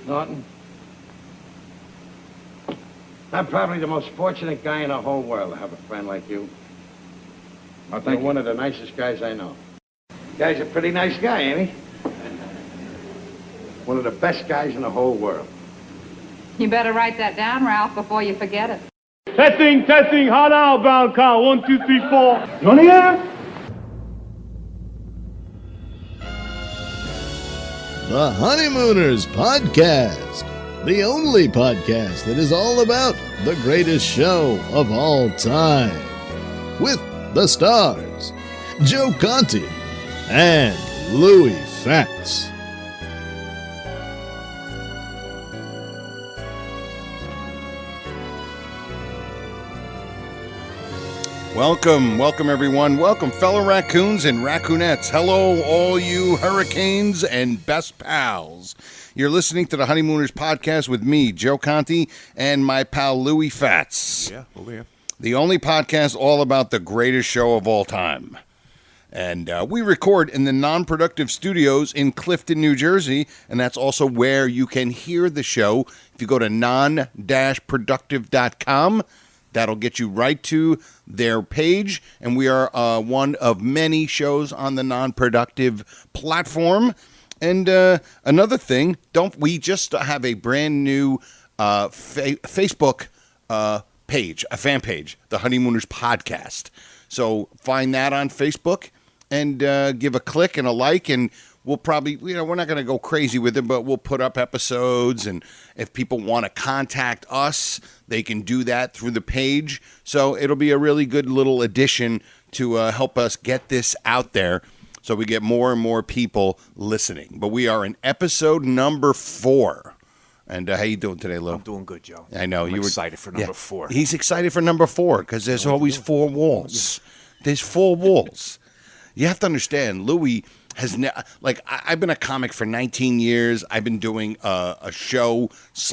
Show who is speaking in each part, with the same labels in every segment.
Speaker 1: Norton, I'm probably the most fortunate guy in the whole world to have a friend like you.
Speaker 2: Oh,
Speaker 1: You're one of the nicest guys I know. Guy's a pretty nice guy, ain't he? One of the best guys in the whole world.
Speaker 3: You better write that down, Ralph, before you forget it.
Speaker 4: Testing, hot outbound count, 1, 2, 3, 4. You wanna hear?
Speaker 5: The Honeymooners Podcast, the only podcast that is all about the greatest show of all time. With the stars, Joe Conti and Louis Fatts.
Speaker 2: Welcome everyone. Welcome fellow raccoons and raccoonets. Hello all you hurricanes and best pals. You're listening to the Honeymooners Podcast with me, Joe Conti, and my pal Louis Fatts.
Speaker 6: Yeah, over here.
Speaker 2: The only podcast all about the greatest show of all time. And we record in the Non-Productive studios in Clifton, New Jersey, and that's also where you can hear the show. If you go to Non-Productive.com, that'll get you right to their page, and we are one of many shows on the Non-Productive platform. And another thing, we just have a brand new Facebook page, a fan page, the Honeymooners Podcast. So find that on Facebook and give a click and a like, and we'll probably, we're not going to go crazy with it, but we'll put up episodes, and if people want to contact us, they can do that through the page. So it'll be a really good little addition to help us get this out there so we get more and more people listening. But we are in episode number 4. And how you doing today, Lou?
Speaker 6: I'm doing good, Joe.
Speaker 2: I know.
Speaker 6: I'm excited for number 4.
Speaker 2: He's excited for number 4 because there's always 4 walls. There's 4 walls. You have to understand, Louis has I've been a comic for 19 years. I've been doing a show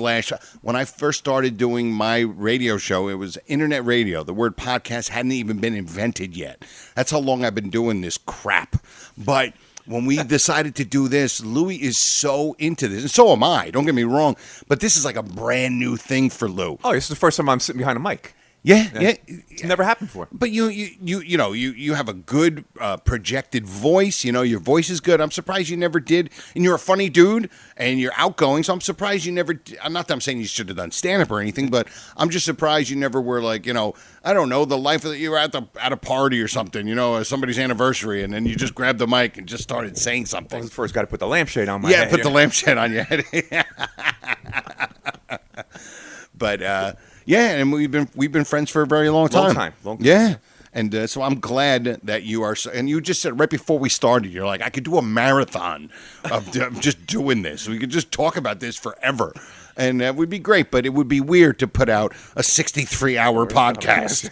Speaker 2: / when I first started doing my radio show, it was internet radio. The word podcast hadn't even been invented yet. That's how long I've been doing this crap. But when we decided to do this, Louis is so into this, and so am I. Don't get me wrong, but this is like a brand new thing for Lou.
Speaker 6: Oh, this is the first time I'm sitting behind a mic.
Speaker 2: Yeah.
Speaker 6: It's never happened before.
Speaker 2: But you have a good projected voice. You know, your voice is good. I'm surprised you never did. And you're a funny dude, and you're outgoing. So I'm surprised you never. Not that I'm saying you should have done stand-up or anything, but I'm just surprised you never were like, I don't know, the life of you were at a party or something. Somebody's anniversary, and then you just grabbed the mic and just started saying something.
Speaker 6: Well, first, got to put the lampshade on my head.
Speaker 2: Yeah, put the lampshade on your head. But. Yeah, and we've been friends for a very long time.
Speaker 6: Long time.
Speaker 2: Yeah, and so I'm glad that you are. And you just said right before we started, you're like, I could do a marathon of just doing this. We could just talk about this forever, and that would be great. But it would be weird to put out a 63-hour podcast.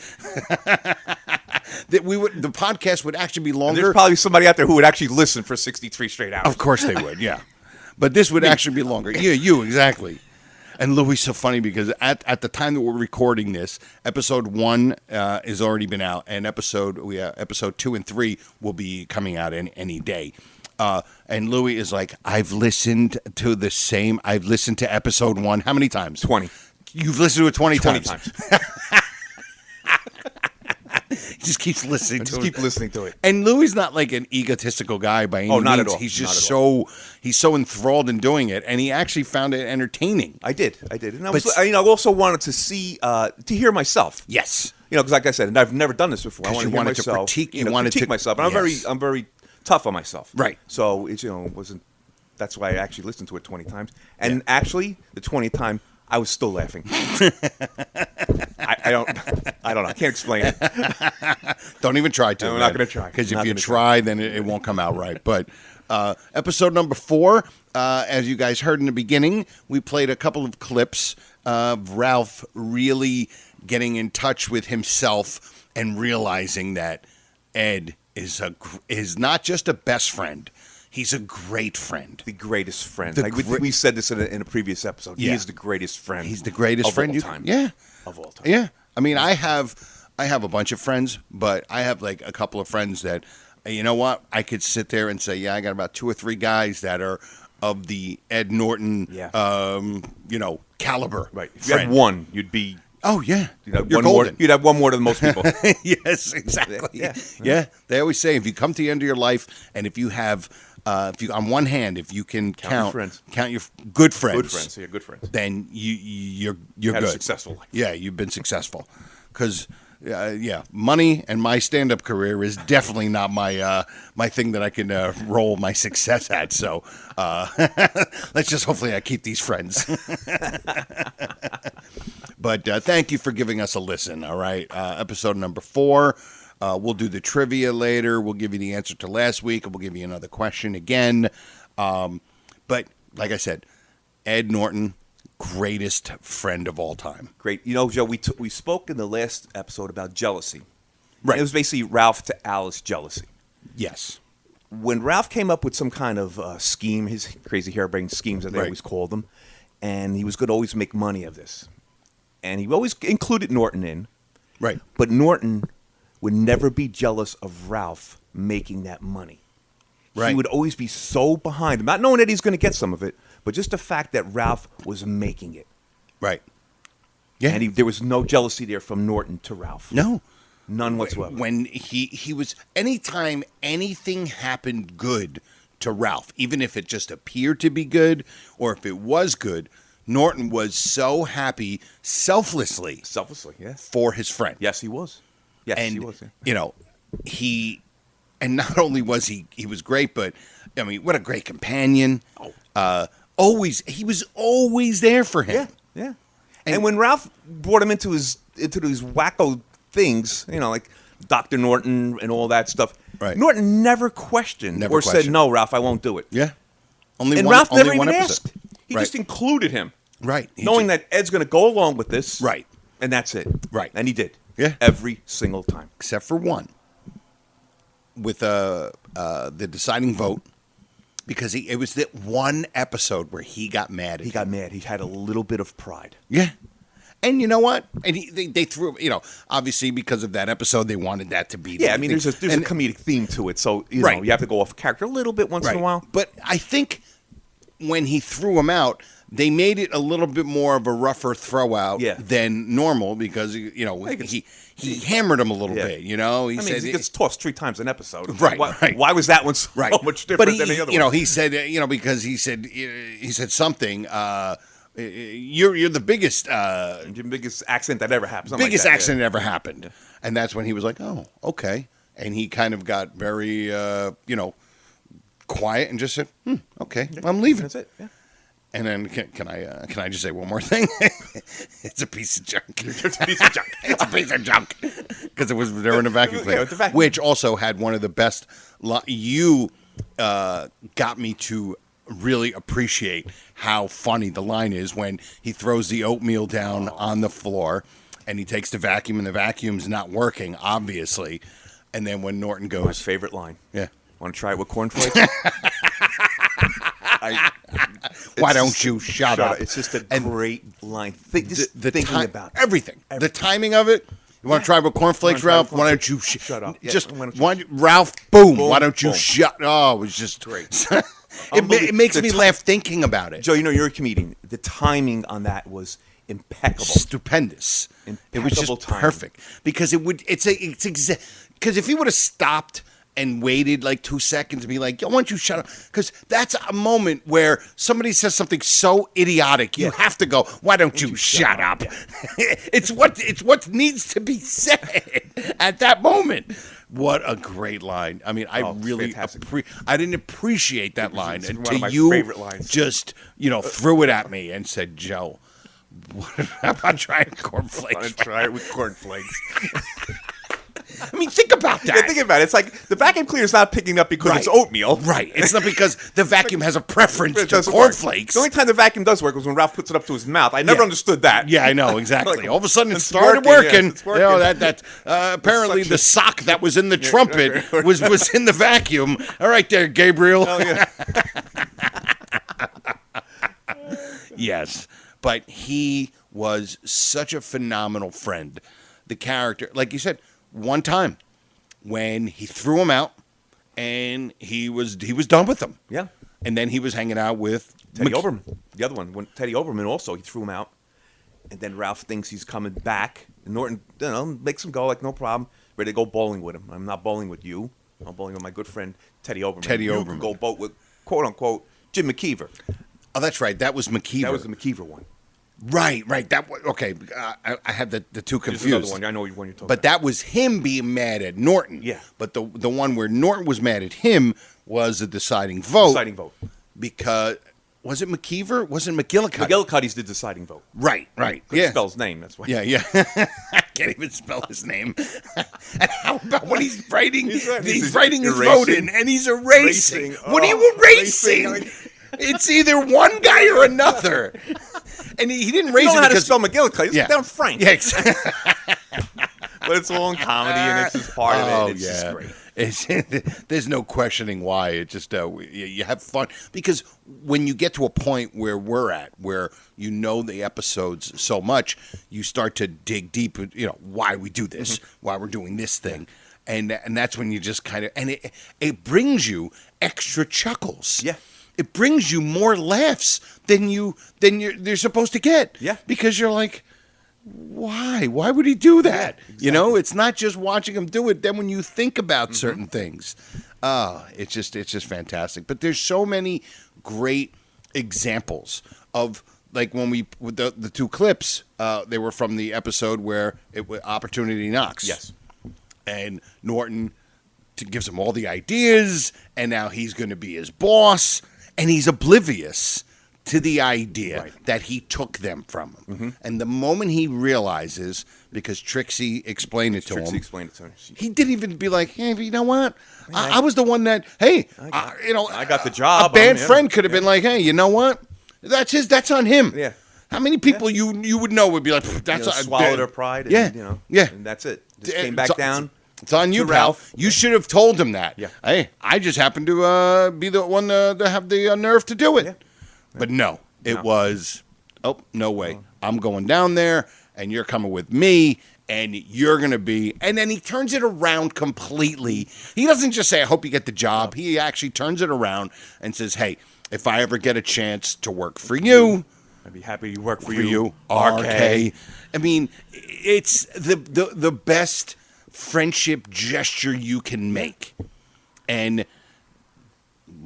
Speaker 2: The podcast would actually be longer.
Speaker 6: And there's probably somebody out there who would actually listen for 63 straight hours.
Speaker 2: Of course they would. Yeah, but this would actually be longer. Yeah, you exactly. And Louis is so funny because at the time that we're recording this, episode 1 has already been out, and episode 2 and 3 will be coming out any day. And Louis is like, I've listened to episode 1 how many times?
Speaker 6: 20.
Speaker 2: You've listened to it 20 times.
Speaker 6: 20 times.
Speaker 2: He just keeps listening to it.
Speaker 6: Keep listening to it.
Speaker 2: And Louis not like an egotistical guy by any means.
Speaker 6: Not at all.
Speaker 2: He's just so enthralled in doing it, and he actually found it entertaining.
Speaker 6: I did. And I also wanted to see, to hear myself.
Speaker 2: Yes.
Speaker 6: Because like I said, and I've never done this before. I
Speaker 2: want to
Speaker 6: hear
Speaker 2: myself.
Speaker 6: You wanted to critique myself. And I'm very tough on myself.
Speaker 2: Right.
Speaker 6: So it's wasn't. That's why I actually listened to it 20 times. And actually, the 20th time, I was still laughing. I don't know. I can't explain it.
Speaker 2: Don't even try to.
Speaker 6: I'm not going to try.
Speaker 2: Because if you try, then it won't come out right. But episode number 4, as you guys heard in the beginning, we played a couple of clips of Ralph really getting in touch with himself and realizing that Ed is not just a best friend. He's a great friend.
Speaker 6: The greatest friend. We said this in a previous episode.
Speaker 2: Yeah.
Speaker 6: He is the greatest friend.
Speaker 2: He's the greatest friend
Speaker 6: of all time.
Speaker 2: Yeah.
Speaker 6: Of all time.
Speaker 2: Yeah. I mean, I have a bunch of friends, but I have like a couple of friends that, you know what, I could sit there and say, yeah, I got about 2 or 3 guys that are of the Ed Norton,
Speaker 6: Yeah.
Speaker 2: caliber.
Speaker 6: Right. If you had
Speaker 2: friend.
Speaker 6: one, you'd be.
Speaker 2: Oh yeah,
Speaker 6: You'd have
Speaker 2: you're
Speaker 6: one more.
Speaker 2: golden.
Speaker 6: You'd have one more than most people.
Speaker 2: Yes, exactly.
Speaker 6: Yeah.
Speaker 2: They always say if you come to the end of your life, and if you have, if you on one hand, if you can
Speaker 6: Count your friends.
Speaker 2: count your good friends,
Speaker 6: Good friends. Yeah, good friends.
Speaker 2: then you're
Speaker 6: Had
Speaker 2: good.
Speaker 6: a successful life.
Speaker 2: Yeah, you've been successful. Because money and my stand-up career is definitely not my my thing that I can roll my success at. So let's just hopefully I keep these friends. But thank you for giving us a listen. All right, episode number 4. We'll do the trivia later. We'll give you the answer to last week, and we'll give you another question again. But like I said, Ed Norton, greatest friend of all time.
Speaker 6: Great. Joe, we spoke in the last episode about jealousy.
Speaker 2: Right.
Speaker 6: It was basically Ralph to Alice jealousy.
Speaker 2: Yes.
Speaker 6: When Ralph came up with some kind of scheme, his crazy harebrained schemes, as they
Speaker 2: Right.
Speaker 6: always called them, and he was going to always make money of this. And he always included Norton in.
Speaker 2: Right.
Speaker 6: But Norton would never be jealous of Ralph making that money.
Speaker 2: Right.
Speaker 6: He would always be so behind him, not knowing that he's going to get some of it, but just the fact that Ralph was making it.
Speaker 2: Right. Yeah.
Speaker 6: And there was no jealousy there from Norton to Ralph.
Speaker 2: No.
Speaker 6: None whatsoever.
Speaker 2: When he was, anytime anything happened good to Ralph, even if it just appeared to be good or if it was good, Norton was so happy selflessly
Speaker 6: Selflessly, yes.
Speaker 2: for his friend.
Speaker 6: Yes, he was. Yes,
Speaker 2: And,
Speaker 6: he was. Yeah.
Speaker 2: And not only was he was great, but I mean, what a great companion. He was always there for him.
Speaker 6: Yeah. And when Ralph brought him into these wacko things, like Dr. Norton and all that stuff,
Speaker 2: Right.
Speaker 6: Norton never questioned
Speaker 2: Never
Speaker 6: said,
Speaker 2: questioned.
Speaker 6: "No, Ralph, I won't do it."
Speaker 2: Yeah.
Speaker 6: And Ralph never
Speaker 2: one
Speaker 6: even
Speaker 2: episode.
Speaker 6: asked. He
Speaker 2: Right.
Speaker 6: just included him,
Speaker 2: Right. He
Speaker 6: knowing
Speaker 2: ju-
Speaker 6: that Ed's going to go along with this,
Speaker 2: Right.
Speaker 6: And that's it,
Speaker 2: Right.
Speaker 6: And he did,
Speaker 2: Yeah.
Speaker 6: every single time.
Speaker 2: except for one, with the deciding vote, because it was that one episode where he got mad at
Speaker 6: He got mad. He had a little bit of pride.
Speaker 2: Yeah. And you know what? And they threw, obviously because of that episode, they wanted that to be.
Speaker 6: Yeah, I mean, there's a comedic theme to it, so you
Speaker 2: Right.
Speaker 6: know you have to go off character a little bit once in a while.
Speaker 2: But I think when he threw him out, they made it a little bit more of a rougher throw out than normal because he hammered him a little bit. He said
Speaker 6: he gets tossed 3 times an episode.
Speaker 2: Right,
Speaker 6: Why,
Speaker 2: right.
Speaker 6: why was that one so
Speaker 2: right,
Speaker 6: much different
Speaker 2: but
Speaker 6: than the other one?
Speaker 2: he said because he said something. You're the biggest
Speaker 6: The biggest accident that ever happened.
Speaker 2: biggest
Speaker 6: like that,
Speaker 2: accident that ever happened, and that's when he was like, oh, okay, and he kind of got very quiet and just said, okay, I'm leaving.
Speaker 6: That's it. Yeah.
Speaker 2: And then can I just say one more thing? It's a piece of junk.
Speaker 6: It's a piece of junk.
Speaker 2: It's a piece of junk because they were in a vacuum cleaner,
Speaker 6: it's a vacuum.
Speaker 2: which also had one of the best. You got me to really appreciate how funny the line is when he throws the oatmeal down on the floor, and he takes the vacuum, and the vacuum's not working, obviously. And then when Norton goes,
Speaker 6: My favorite line.
Speaker 2: yeah.
Speaker 6: Want to try it with cornflakes?
Speaker 2: Why don't you shut up?
Speaker 6: It's just a great line. Thinking about it.
Speaker 2: everything. The timing of it. You want to try with cornflakes, Ralph? Why don't you
Speaker 6: shut up? Yeah,
Speaker 2: Just
Speaker 6: why don't you-
Speaker 2: Ralph. Boom.
Speaker 6: Boom,
Speaker 2: Why don't you
Speaker 6: boom.
Speaker 2: shut? Oh, it was just
Speaker 6: Great.
Speaker 2: it makes me laugh thinking about it.
Speaker 6: Joe, you're a comedian. The timing on that was impeccable.
Speaker 2: Stupendous. It was
Speaker 6: Impeccable
Speaker 2: just
Speaker 6: timing.
Speaker 2: perfect because because if he would have stopped and waited like 2 seconds and be like, why don't you shut up? Because that's a moment where somebody says something so idiotic, you have to go, why don't you shut up? It's what needs to be said at that moment. What a great line. I mean, I really I didn't appreciate that line
Speaker 6: It's one
Speaker 2: until
Speaker 6: of my
Speaker 2: you
Speaker 6: favorite lines.
Speaker 2: just, threw it at me and said, Joe, how about trying cornflakes?
Speaker 6: Want to try it with cornflakes?
Speaker 2: I mean, think about that.
Speaker 6: Yeah, think about it. It's like the vacuum cleaner's not picking up because it's oatmeal.
Speaker 2: Right. It's not because the vacuum has a preference
Speaker 6: It
Speaker 2: to
Speaker 6: doesn't
Speaker 2: cornflakes.
Speaker 6: work. The only time the vacuum does work was when Ralph puts it up to his mouth. I never understood that.
Speaker 2: Yeah, I know, exactly.
Speaker 6: Like,
Speaker 2: All of a sudden it
Speaker 6: it's
Speaker 2: started
Speaker 6: working,
Speaker 2: working.
Speaker 6: yeah, it's working.
Speaker 2: That apparently the sock that was in the trumpet
Speaker 6: right.
Speaker 2: was in the vacuum. All right there, Gabriel.
Speaker 6: Oh, yeah.
Speaker 2: Yes. But he was such a phenomenal friend. The character, like you said, one time when he threw him out and he was done with him.
Speaker 6: Yeah.
Speaker 2: And then he was hanging out with
Speaker 6: Teddy Oberman. The other one, when Teddy Oberman also, he threw him out. And then Ralph thinks he's coming back. And Norton, makes him go like, no problem. Ready to go bowling with him. I'm not bowling with you. I'm bowling with my good friend Teddy Oberman. You can go boat with, quote unquote, Jim McKeever.
Speaker 2: Oh, that's right. That was McKeever.
Speaker 6: That was the McKeever one.
Speaker 2: Right. That was okay. I had the two confused.
Speaker 6: There's another one. I know which one you're talking
Speaker 2: but
Speaker 6: about.
Speaker 2: that was him being mad at Norton.
Speaker 6: Yeah.
Speaker 2: But the one where Norton was mad at him was the deciding vote.
Speaker 6: Deciding vote.
Speaker 2: Because was it McKeever? Wasn't McGillicuddy?
Speaker 6: McGillicuddy's the deciding vote.
Speaker 2: Right.
Speaker 6: Couldn't spell his name. That's why.
Speaker 2: Yeah. I can't even spell his name. And how about when he's writing? He's writing his vote in, and he's erasing. What are you erasing? It's either one guy or another. And he didn't raise
Speaker 6: You don't know
Speaker 2: it
Speaker 6: how to
Speaker 2: because
Speaker 6: spell McGillicuddy. It's down Frank.
Speaker 2: Yeah, exactly.
Speaker 6: But it's all in comedy, and it's just part of it. It's just great.
Speaker 2: There's no questioning why. It just you have fun because when you get to a point where we're at, where you know the episodes so much, you start to dig deep. Why we do this, why we're doing this thing, and that's when you just kind of it brings you extra chuckles.
Speaker 6: Yeah.
Speaker 2: It brings you more laughs than you're supposed to get.
Speaker 6: Yeah.
Speaker 2: Because you're like, why? Why would he do that?
Speaker 6: Yeah, exactly.
Speaker 2: It's not just watching him do it. Then when you think about certain things, it's just fantastic. But there's so many great examples of like when we with the two clips. They were from the episode where Opportunity Knocks.
Speaker 6: Yes.
Speaker 2: And Norton gives him all the ideas, and now he's going to be his boss, and he's oblivious to the idea that he took them from him. And the moment he realizes, because Trixie explained it to him, he didn't even be like, hey, you know what? I was the one that, I
Speaker 6: got the job.
Speaker 2: A bad friend could have been like, hey, you know what? That's on him.
Speaker 6: Yeah.
Speaker 2: How many people you would know would be like, that's
Speaker 6: swallow their pride. And, and that's it. Just came back down.
Speaker 2: It's on you, pal.
Speaker 6: Ralph.
Speaker 2: You should have told him that.
Speaker 6: Yeah.
Speaker 2: Hey, I just happened to be the one to have the nerve to do it. Yeah. But no, it was, no way. I'm going down there, and you're coming with me, and you're going to be. And then he turns it around completely. He doesn't just say, I hope you get the job. He actually turns it around and says, hey, if I ever get a chance to work for you,
Speaker 6: I'd be happy to work for you.
Speaker 2: RK. I mean, it's the best friendship gesture you can make. And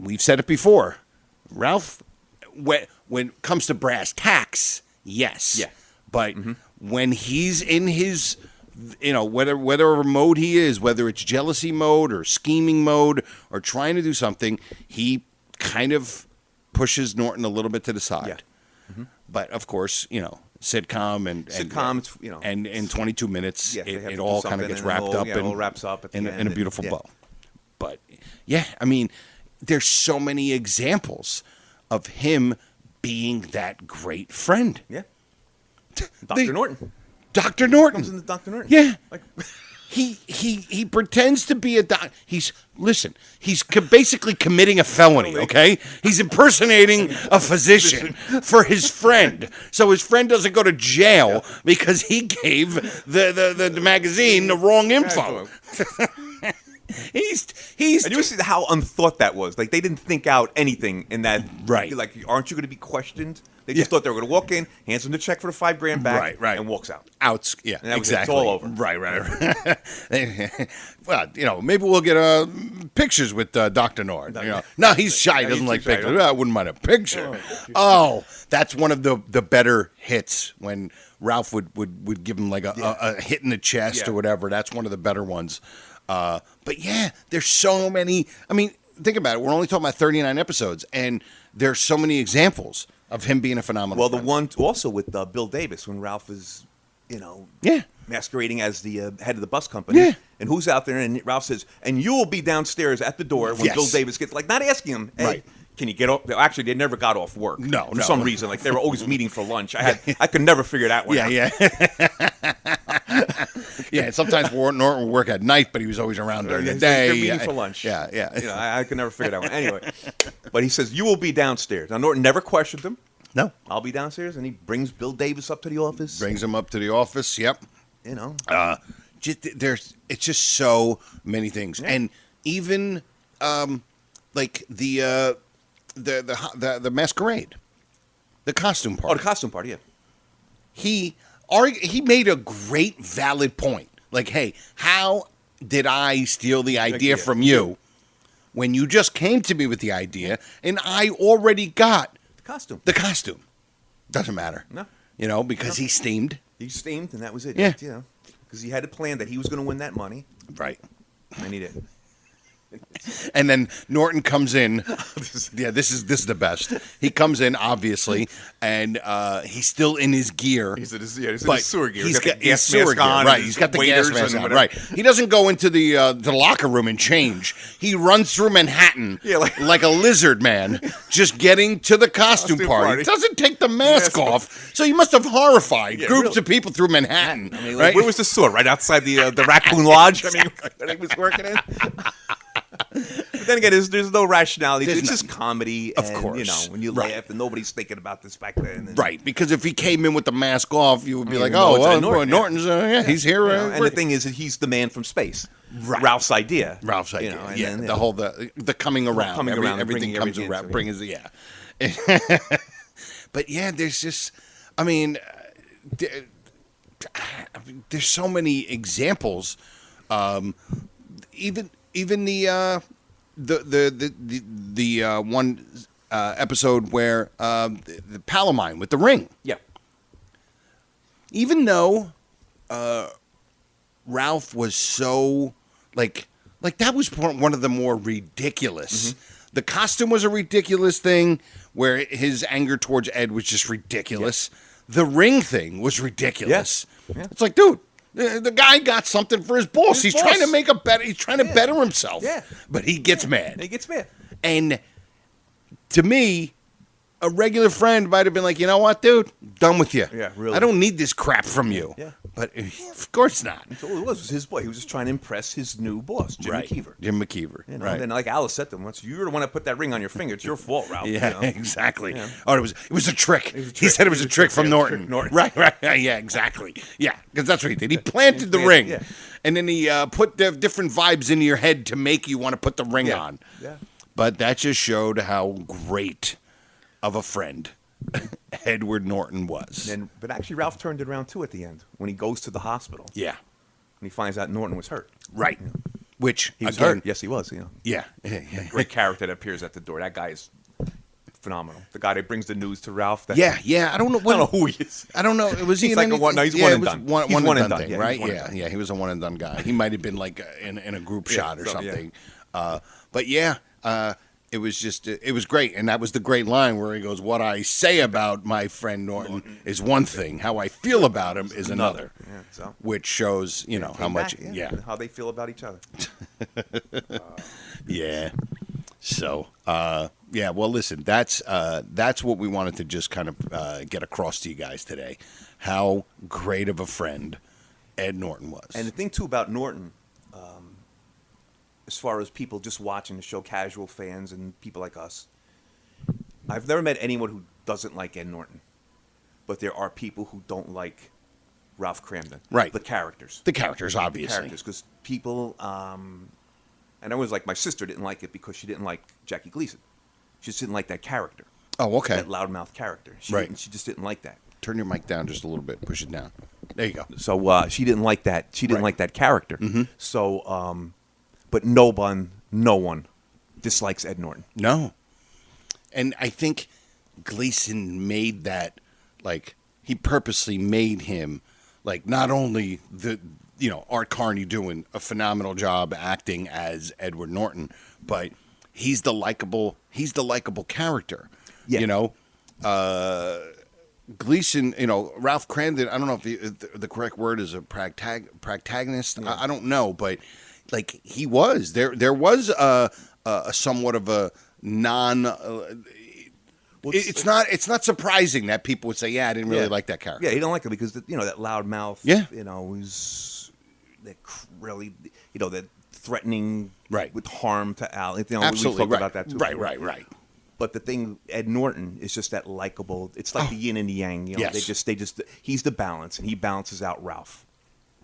Speaker 2: we've said it before. Ralph, when it comes to brass tacks, yes.
Speaker 6: Yeah.
Speaker 2: But when he's in his, whatever mode he is, whether it's jealousy mode or scheming mode or trying to do something, he kind of pushes Norton a little bit to the side. Yeah. But of course, sitcom and in 22 minutes, it all kind of gets wrapped up and
Speaker 6: all wraps up
Speaker 2: in a beautiful bow. But I mean, there's so many examples of him being that great friend.
Speaker 6: Yeah. Dr. Norton.
Speaker 2: Dr. Norton.
Speaker 6: Comes into Dr. Norton.
Speaker 2: Yeah. He pretends to be a doc. He's basically committing a felony, okay? He's impersonating a physician for his friend. So his friend doesn't go to jail because he gave the magazine the wrong info. He's
Speaker 6: and you see how unthought that was. Like, they didn't think out anything in that.
Speaker 2: Right.
Speaker 6: Like, aren't you going to be questioned? They just thought they were going to walk in, hands him the check for the $5,000 back, and walks out.
Speaker 2: Yeah,
Speaker 6: and that was
Speaker 2: exactly.
Speaker 6: It's all over.
Speaker 2: Right. Well, maybe we'll get pictures with Dr. Norton. No, he's shy. He doesn't like pictures. I wouldn't mind a picture. That's one of the better hits when Ralph would give him like a hit in the chest or whatever. That's one of the better ones. But there's so many. I mean, think about it. We're only talking about 39 episodes, and there's so many examples of him being a phenomenal friend.
Speaker 6: The one also with Bill Davis when Ralph is, masquerading as the head of the bus company.
Speaker 2: Yeah.
Speaker 6: And who's out there? And Ralph says, and you will be downstairs at the door when Bill Davis gets, like, not asking him, hey,
Speaker 2: right.
Speaker 6: Can you get off? Actually, they never got off work.
Speaker 2: No,
Speaker 6: for some reason. Like, they were always meeting for lunch. I could never figure that one out.
Speaker 2: Yeah, sometimes Norton would work at night, but he was always around during the day.
Speaker 6: They're meeting for lunch.
Speaker 2: Yeah.
Speaker 6: I could never figure that one. Anyway, but he says, you will be downstairs. Now, Norton never questioned him.
Speaker 2: No.
Speaker 6: I'll be downstairs, and he brings Bill Davis up to the office.
Speaker 2: Brings him up to the office, yep. It's just so many things. Yeah. And even, like, the the masquerade, the costume party.
Speaker 6: Oh, the costume party, yeah.
Speaker 2: He made a great valid point. Like, hey, how did I steal the idea from you when you just came to me with the idea and I already got
Speaker 6: The costume.
Speaker 2: Doesn't matter.
Speaker 6: No.
Speaker 2: Because he steamed.
Speaker 6: He steamed, and that was it.
Speaker 2: Yeah.
Speaker 6: Because he had a plan that he was going to win that money,
Speaker 2: Right.
Speaker 6: and he didn't.
Speaker 2: And then Norton comes in. Yeah, this is the best. He comes in, obviously, and he's still in his gear.
Speaker 6: He's in his
Speaker 2: but
Speaker 6: sewer gear.
Speaker 2: He's got
Speaker 6: the gas
Speaker 2: sewer
Speaker 6: mask
Speaker 2: gear,
Speaker 6: on.
Speaker 2: right?
Speaker 6: And
Speaker 2: He's got the gas
Speaker 6: waiters
Speaker 2: mask
Speaker 6: and
Speaker 2: on,
Speaker 6: whatever.
Speaker 2: right? He doesn't go into the locker room and change. He runs through Manhattan like a lizard man, just getting to the costume party. Doesn't take the mask off, so he must have horrified groups of people through Manhattan.
Speaker 6: I mean,
Speaker 2: right?
Speaker 6: where was the sewer? Right outside the Raccoon Lodge. I mean, that he was working in. But then again, there's no rationality. It's just comedy.
Speaker 2: Of
Speaker 6: and,
Speaker 2: course.
Speaker 6: when you laugh, and nobody's thinking about this back then. And,
Speaker 2: Right, because if he came in with the mask off, you would be like,
Speaker 6: no,
Speaker 2: "Oh,
Speaker 6: it's
Speaker 2: well,
Speaker 6: Norton,
Speaker 2: Norton's he's here."
Speaker 6: and the thing is that he's the man from space.
Speaker 2: Right.
Speaker 6: Ralph's idea.
Speaker 2: Ralph's idea,
Speaker 6: and
Speaker 2: yeah.
Speaker 6: then,
Speaker 2: The whole the coming around,
Speaker 6: coming around and
Speaker 2: everything
Speaker 6: bringing
Speaker 2: comes
Speaker 6: everything
Speaker 2: around,
Speaker 6: into
Speaker 2: brings But yeah, there's just, I mean, there's so many examples. Even the one episode where the Palomine with the ring.
Speaker 6: Yeah.
Speaker 2: Even though Ralph was so like that was one of the more ridiculous.
Speaker 6: Mm-hmm.
Speaker 2: The costume was a ridiculous thing where his anger towards Ed was just ridiculous. Yeah. The ring thing was ridiculous. Yeah. It's like, dude, the guy got something for his boss. He's trying to make a better. He's trying to better himself.
Speaker 6: Yeah.
Speaker 2: But he gets mad.
Speaker 6: He gets mad.
Speaker 2: And to me, a regular friend might have been like, you know what, dude? Done with you.
Speaker 6: Yeah, really.
Speaker 2: I don't need this crap from you.
Speaker 6: Yeah.
Speaker 2: But of course not.
Speaker 6: That's all it was his boy. He was just trying to impress his new boss, Jim McKeever.
Speaker 2: Jim McKeever.
Speaker 6: Right.
Speaker 2: Right.
Speaker 6: And like Alice said to him once, you're the one that put that ring on your finger. It's your fault, Ralph.
Speaker 2: Yeah, exactly.
Speaker 6: Yeah.
Speaker 2: Oh, it was a trick. He said it was a trick from Norton. Right. Yeah, exactly. Yeah, because that's what he did. He planted the ring, and then he put the different vibes into your head to make you want to put the ring on.
Speaker 6: Yeah.
Speaker 2: But that just showed how great of a friend Edward Norton was.
Speaker 6: But actually, Ralph turned it around too at the end when he goes to the hospital.
Speaker 2: Yeah.
Speaker 6: And he finds out Norton was hurt.
Speaker 2: Right. Which
Speaker 6: he was
Speaker 2: again,
Speaker 6: hurt. Yes, he was.
Speaker 2: Yeah.
Speaker 6: Great character that appears at the door. That guy is phenomenal. The guy that brings the news to Ralph.
Speaker 2: Yeah. I don't know.
Speaker 6: I don't know who he is.
Speaker 2: I don't know. Was he
Speaker 6: he's like one? No, he's one and done.
Speaker 2: He's one and done thing,
Speaker 6: yeah,
Speaker 2: right? Yeah. He was a one and done guy. He might have been like in a group shot or something. Yeah. But yeah. It was just, it was great. And that was the great line where he goes, what I say about my friend Norton is one thing. How I feel about him is another.
Speaker 6: Yeah, so.
Speaker 2: Which shows, how much,
Speaker 6: how they feel about each other.
Speaker 2: Yeah. So, well, listen, that's what we wanted to just kind of get across to you guys today. How great of a friend Ed Norton was.
Speaker 6: And the thing, too, about Norton, as far as people just watching the show, casual fans and people like us, I've never met anyone who doesn't like Ed Norton. But there are people who don't like Ralph Cramden.
Speaker 2: Right.
Speaker 6: The characters.
Speaker 2: Obviously.
Speaker 6: Because people, and I was like, my sister didn't like it because she didn't like Jackie Gleason. She just didn't like that character.
Speaker 2: Oh, okay.
Speaker 6: That loudmouth character. She just didn't like that.
Speaker 2: Turn your mic down just a little bit. Push it down. There you go.
Speaker 6: So she didn't like that. She didn't like that character.
Speaker 2: Mm-hmm.
Speaker 6: So, but no one dislikes Ed Norton.
Speaker 2: No. And I think Gleason made that, like, he purposely made him, like, not only Art Carney doing a phenomenal job acting as Edward Norton, but he's the likable character.
Speaker 6: Yeah.
Speaker 2: Gleason, Ralph Cramden, I don't know if the correct word is a protagonist. Yeah. I don't know, but like he was there was a somewhat of a non. It's not surprising that people would say, "Yeah, I didn't really like that character."
Speaker 6: Yeah, he don't like it because that loudmouth.
Speaker 2: Yeah,
Speaker 6: was that really that threatening
Speaker 2: with
Speaker 6: harm to Al.
Speaker 2: Absolutely,
Speaker 6: we talked about that too.
Speaker 2: Right.
Speaker 6: But the thing, Ed Norton is just that likable. It's like the yin and the yang.
Speaker 2: Yes.
Speaker 6: They just he's the balance, and he balances out Ralph.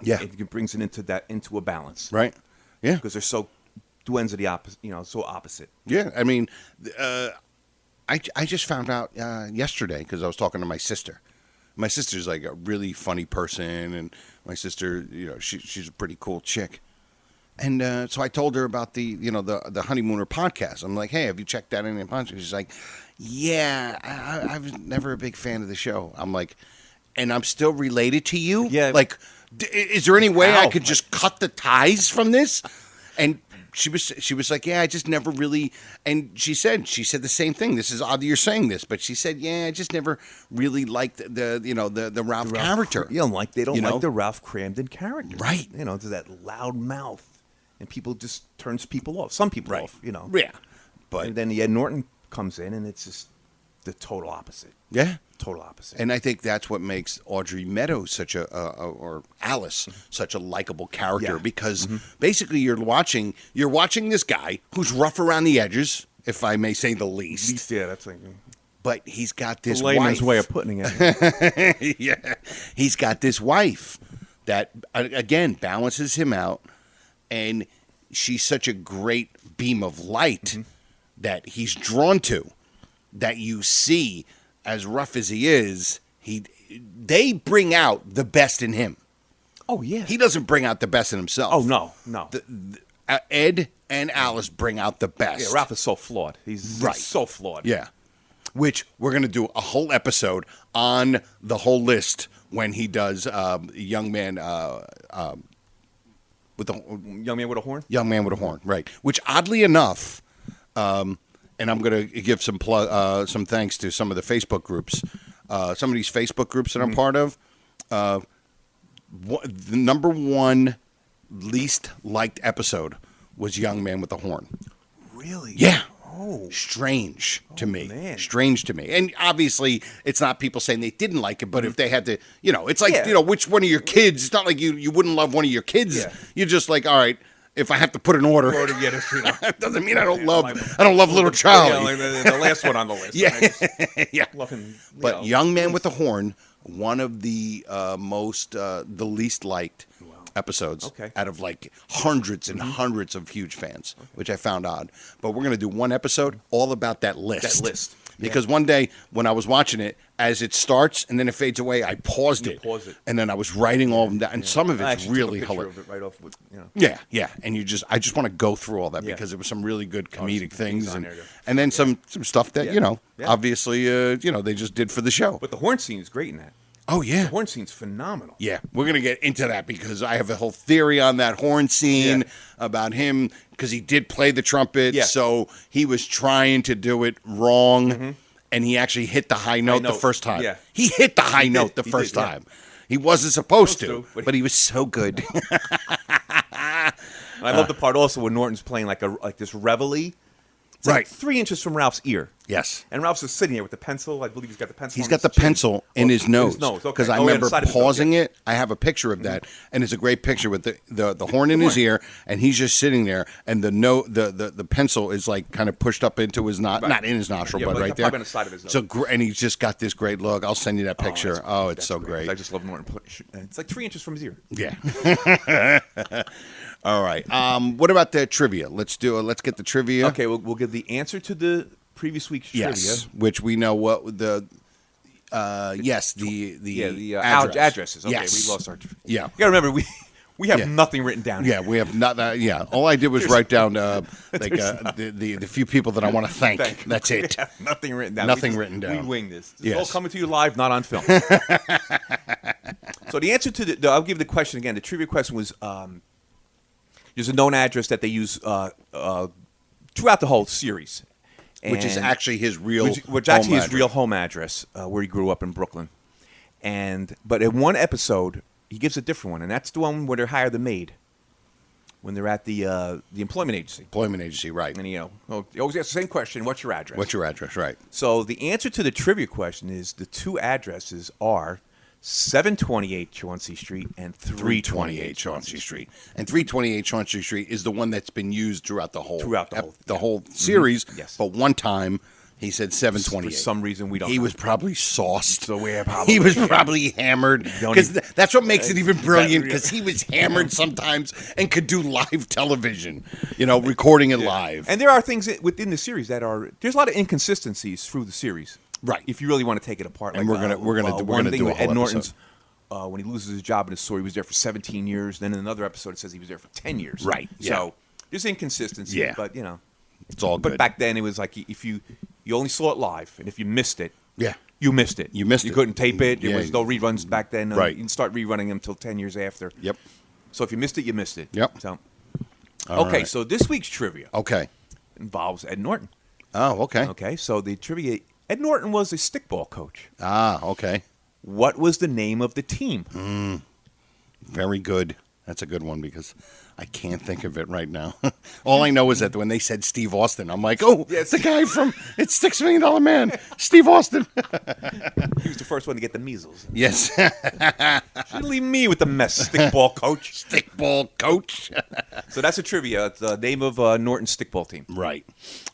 Speaker 2: Yeah,
Speaker 6: it brings it into a balance.
Speaker 2: Right. Yeah,
Speaker 6: because they're so two ends of the opposite. So opposite.
Speaker 2: Yeah, I mean, I just found out yesterday because I was talking to my sister. My sister's like a really funny person, and my sister, she's a pretty cool chick. And so I told her about the Honeymooner podcast. I'm like, hey, have you checked out any podcast? She's like, yeah, I was never a big fan of the show. I'm like, and I'm still related to you?
Speaker 6: Yeah.
Speaker 2: Like, is there any way I could just cut the ties from this? And she was like, yeah, I just never really, and she said the same thing. This is odd that you're saying this, but she said, yeah, I just never really liked the Ralph character.
Speaker 6: They don't like the Ralph Cramden character.
Speaker 2: Right.
Speaker 6: To that loud mouth, and people just turns people off. Some people off,
Speaker 2: Yeah. But
Speaker 6: and then the Ed Norton comes in, and it's just the total opposite.
Speaker 2: Yeah.
Speaker 6: Total opposite.
Speaker 2: And I think that's what makes Audrey Meadows or Alice such a likable character because basically you're watching this guy who's rough around the edges, if I may say the least.
Speaker 6: Yeah, that's like.
Speaker 2: But he's got this
Speaker 6: layman's
Speaker 2: wife.
Speaker 6: way of putting it.
Speaker 2: Yeah, he's got this wife that again balances him out, and she's such a great beam of light that he's drawn to. That you see. As rough as he is, they bring out the best in him.
Speaker 6: Oh, yeah.
Speaker 2: He doesn't bring out the best in himself.
Speaker 6: Oh, no.
Speaker 2: Ed and Alice bring out the best.
Speaker 6: Yeah, Ralph is so flawed. He's so flawed.
Speaker 2: Yeah. Which we're going to do a whole episode on the whole list when he does Young Man with a
Speaker 6: Young Man with a Horn?
Speaker 2: Young Man with a Horn, right. Which oddly enough... and I'm going to give some thanks to some of the Facebook groups. Some of these Facebook groups that I'm part of. The number one least liked episode was Young Man with a Horn.
Speaker 6: Really?
Speaker 2: Yeah.
Speaker 6: Oh.
Speaker 2: Strange to me.
Speaker 6: Man.
Speaker 2: Strange to me. And obviously, it's not people saying they didn't like it, but if they had to, it's like, which one of your kids, it's not like you wouldn't love one of your kids. Yeah. You're just like, all right. If I have to put an order, it doesn't mean I don't love Little Charlie.
Speaker 6: Yeah, like the last one on the list.
Speaker 2: Yeah, yeah.
Speaker 6: Love him,
Speaker 2: but Young Man with the Horn, one of the the least liked episodes out of like hundreds and hundreds of huge fans, which I found odd. But we're gonna do one episode all about that list. Because one day when I was watching it, as it starts and then it fades away, I paused it. And then I was writing all of them down. And some of it's really hilarious.
Speaker 6: Right off with,
Speaker 2: Yeah. And I just want to go through all that because there was some really good comedic things. And then some stuff that, obviously, they just did for the show.
Speaker 6: But the horn scene is great in that.
Speaker 2: Oh, yeah.
Speaker 6: The horn scene's phenomenal.
Speaker 2: Yeah, we're going to get into that because I have a whole theory on that horn scene about him because he did play the trumpet, so he was trying to do it wrong, and he actually hit the high note the first time. Yeah. He hit the high note the first time. He wasn't supposed to, but he was so good.
Speaker 6: I love the part also when Norton's playing like this reveille. It's like 3 inches from Ralph's ear.
Speaker 2: Yes.
Speaker 6: And Ralph's just sitting here with the pencil. I believe he's got the pencil.
Speaker 2: He's got the pencil in his nose. Because I remember pausing
Speaker 6: it.
Speaker 2: I have a picture of that, and it's a great picture with the horn in his ear, and he's just sitting there, and the pencil is like kind of pushed up into his not in his nostril, but right there.
Speaker 6: Probably on the side of his nose.
Speaker 2: And he's just got this great look. I'll send you that picture. It's so great.
Speaker 6: I just love Norton. It's like 3 inches from his ear.
Speaker 2: Yeah. All right. What about the trivia? Let's get the trivia.
Speaker 6: Okay, we'll give the answer to the previous week's trivia.
Speaker 2: Which we know what the
Speaker 6: addresses. Okay, we lost our.
Speaker 2: Yeah,
Speaker 6: you gotta remember we have nothing written down.
Speaker 2: Yeah, we have not. All I did was write down the few people that I want to thank. That's it.
Speaker 6: Nothing written down.
Speaker 2: Nothing written down.
Speaker 6: We wing this. It's all coming to you live, not on film. So the answer to I'll give the question again. The trivia question was. There's a known address that they use throughout the whole series,
Speaker 2: which is actually his real,
Speaker 6: real home address where he grew up in Brooklyn. But in one episode, he gives a different one, and that's the one where they hire the maid when they're at the employment agency.
Speaker 2: Employment agency, right?
Speaker 6: And he always asks the same question: "What's your address?"
Speaker 2: What's your address? Right.
Speaker 6: So the answer to the trivia question is the two addresses are 728 Chauncey Street and 328 Chauncey Street.
Speaker 2: And 328 Chauncey Street is the one that's been used throughout the whole
Speaker 6: whole
Speaker 2: series.
Speaker 6: Yes.
Speaker 2: But one time He said
Speaker 6: For
Speaker 2: 728.
Speaker 6: some reason, we don't.
Speaker 2: He
Speaker 6: know.
Speaker 2: was probably sauced.
Speaker 6: So we're probably.
Speaker 2: He was probably hammered.
Speaker 6: Don't
Speaker 2: Because
Speaker 6: even-
Speaker 2: that's what makes it even brilliant,
Speaker 6: that-
Speaker 2: because he was hammered sometimes and could do live television, recording it live.
Speaker 6: And there are things within the series there's a lot of inconsistencies through the series.
Speaker 2: Right.
Speaker 6: If you really want to take it apart.
Speaker 2: And we're gonna
Speaker 6: one thing
Speaker 2: do a
Speaker 6: with
Speaker 2: whole
Speaker 6: Ed Norton's.
Speaker 2: episode.
Speaker 6: When he loses his job in his store, he was there for 17 years. Then in another episode, it says he was there for 10 years.
Speaker 2: Right, yeah.
Speaker 6: So there's inconsistency.
Speaker 2: Yeah.
Speaker 6: But,
Speaker 2: It's all good.
Speaker 6: But back then, it was like if you only saw it live, and if you missed it,
Speaker 2: Yeah.
Speaker 6: you missed it.
Speaker 2: You missed
Speaker 6: You
Speaker 2: it.
Speaker 6: couldn't tape it. There
Speaker 2: Yeah.
Speaker 6: was no reruns back then.
Speaker 2: Right.
Speaker 6: You didn't start rerunning them until 10 years after.
Speaker 2: Yep.
Speaker 6: So if you missed it, you missed it.
Speaker 2: Yep.
Speaker 6: So,
Speaker 2: All
Speaker 6: okay,
Speaker 2: right.
Speaker 6: so this week's trivia
Speaker 2: Okay.
Speaker 6: involves Ed Norton.
Speaker 2: Oh, okay.
Speaker 6: Okay, so the trivia: Ed Norton was a stickball coach.
Speaker 2: Ah, okay.
Speaker 6: What was the name of the team?
Speaker 2: Very good. That's a good one because I can't think of it right now. All I know is that when they said Steve Austin, I'm like, oh,
Speaker 6: Yes.
Speaker 2: the guy from It's $6 Million Man, Steve Austin.
Speaker 6: He was the first one to get the measles.
Speaker 2: Yes.
Speaker 6: Should leave me with the mess, stickball coach.
Speaker 2: Stickball coach.
Speaker 6: So that's a trivia. It's the name of Norton's stickball team.
Speaker 2: Right.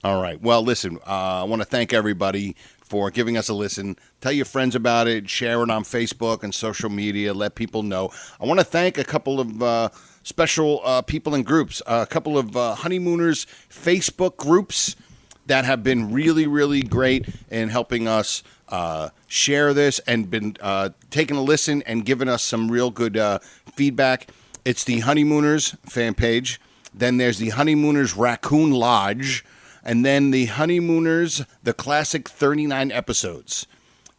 Speaker 2: All right. Well, listen, I want to thank everybody for giving us a listen. Tell your friends about it. Share it on Facebook and social media. Let people know. I want to thank a couple of special people and groups, a couple of Honeymooners Facebook groups that have been really, really great in helping us share this and been taking a listen and giving us some real good feedback. It's the Honeymooners fan page. Then there's the Honeymooners Raccoon Lodge. And then the Honeymooners, the classic 39 episodes.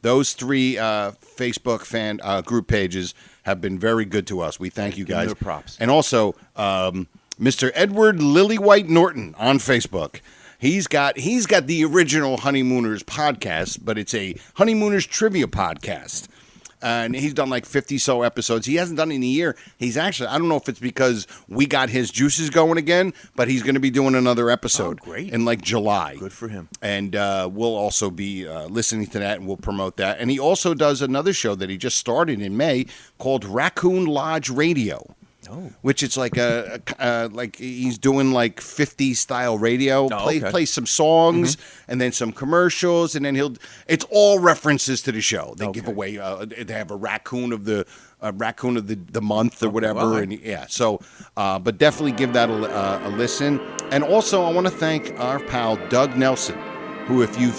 Speaker 2: Those three Facebook fan group pages have been very good to us. We thank you
Speaker 6: Give them
Speaker 2: guys.
Speaker 6: their props.
Speaker 2: And also, Mr. Edward Lillywhite Norton on Facebook. He's got the original Honeymooners podcast, but it's a Honeymooners trivia podcast. And he's done like 50 so episodes. He hasn't done it in a year. He's actually, I don't know if it's because we got his juices going again, but he's going to be doing another episode
Speaker 6: great.
Speaker 2: in like July.
Speaker 6: Good for him.
Speaker 2: And we'll also be listening to that, and we'll promote that. And he also does another show that he just started in May called Raccoon Lodge Radio.
Speaker 6: Oh.
Speaker 2: Which it's like like he's doing like 50s style radio.
Speaker 6: okay.
Speaker 2: Play some songs and then some commercials, and then it's all references to the show. They give away they have a raccoon of the month or whatever,
Speaker 6: wow.
Speaker 2: and yeah. So, but definitely give that a listen. And also, I want to thank our pal Doug Nelson, who if you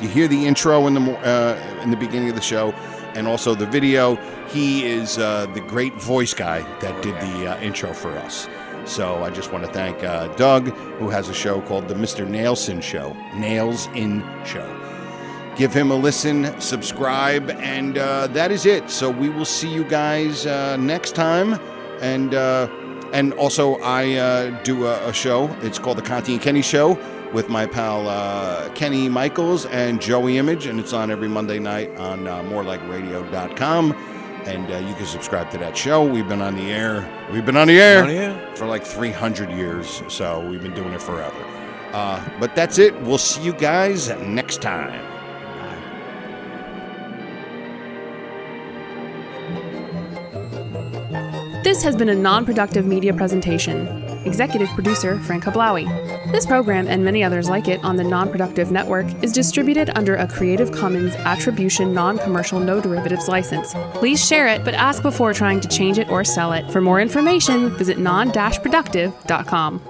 Speaker 2: hear the intro in the beginning of the show. And also the video, he is the great voice guy that did the intro for us. So I just want to thank Doug, who has a show called the Mr. Nailsin Show. Nails In Show. Give him a listen, subscribe, and that is it. So we will see you guys next time. And also I do a show. It's called The Conti and Kenny Show, with my pal Kenny Michaels and Joey Image, and it's on every Monday night on morelikeradio.com, and you can subscribe to that show. We've been on the air. For like 300 years, so we've been doing it forever. But that's it. We'll see you guys next time.
Speaker 7: This has been a non-productive media presentation. Executive producer Frank Hablawi. This program and many others like it on the Non-Productive Network is distributed under a Creative Commons Attribution Non-Commercial No Derivatives license. Please share it, but ask before trying to change it or sell it. For more information, visit non-productive.com.